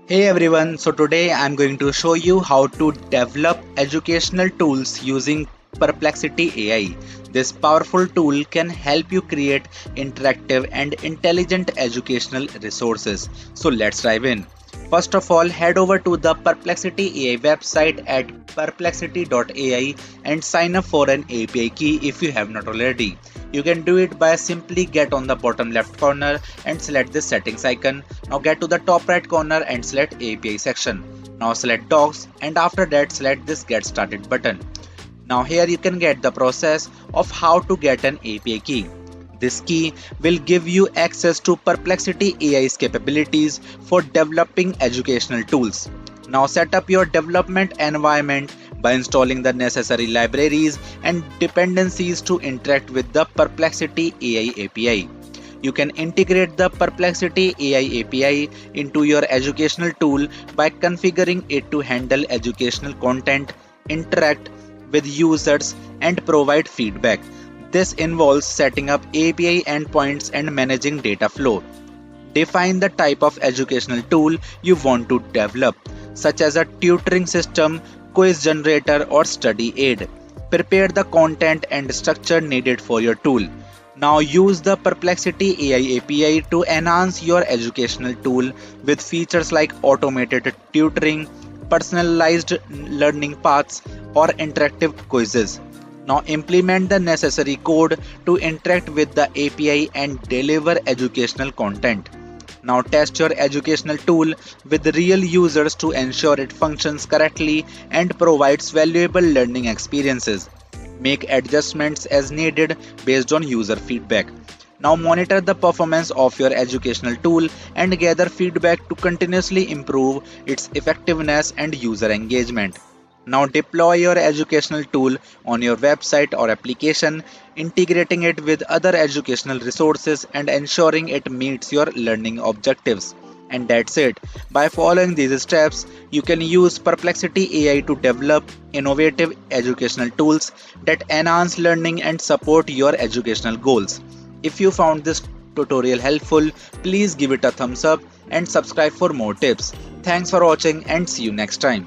Hey everyone, so today I'm going to show you how to develop educational tools using Perplexity AI. This powerful tool can help you create interactive and intelligent educational resources. So let's dive in. First of all, head over to the Perplexity AI website at perplexity.ai and sign up for an API key if you have not already. You can do it by simply get on the bottom left corner and select the settings icon. Now get to the top right corner and select API section. Now select docs and after that select this get started button. Now here you can get the process of how to get an API key. This key will give you access to Perplexity AI's capabilities for developing educational tools. Now set up your development environment by installing the necessary libraries and dependencies to interact with the Perplexity AI API. You can integrate the Perplexity AI API into your educational tool by configuring it to handle educational content, interact with users, and provide feedback. This involves setting up API endpoints and managing data flow. Define the type of educational tool you want to develop, such as a tutoring system, quiz generator, or study aid. Prepare the content and structure needed for your tool. Now use the Perplexity AI API to enhance your educational tool with features like automated tutoring, personalized learning paths, or interactive quizzes. Now implement the necessary code to interact with the API and deliver educational content. Now test your educational tool with real users to ensure it functions correctly and provides valuable learning experiences. Make adjustments as needed based on user feedback. Now monitor the performance of your educational tool and gather feedback to continuously improve its effectiveness and user engagement. Now deploy your educational tool on your website or application, integrating it with other educational resources and ensuring it meets your learning objectives. And that's it. By following these steps, you can use Perplexity AI to develop innovative educational tools that enhance learning and support your educational goals. If you found this tutorial helpful, please give it a thumbs up and subscribe for more tips. Thanks for watching and see you next time.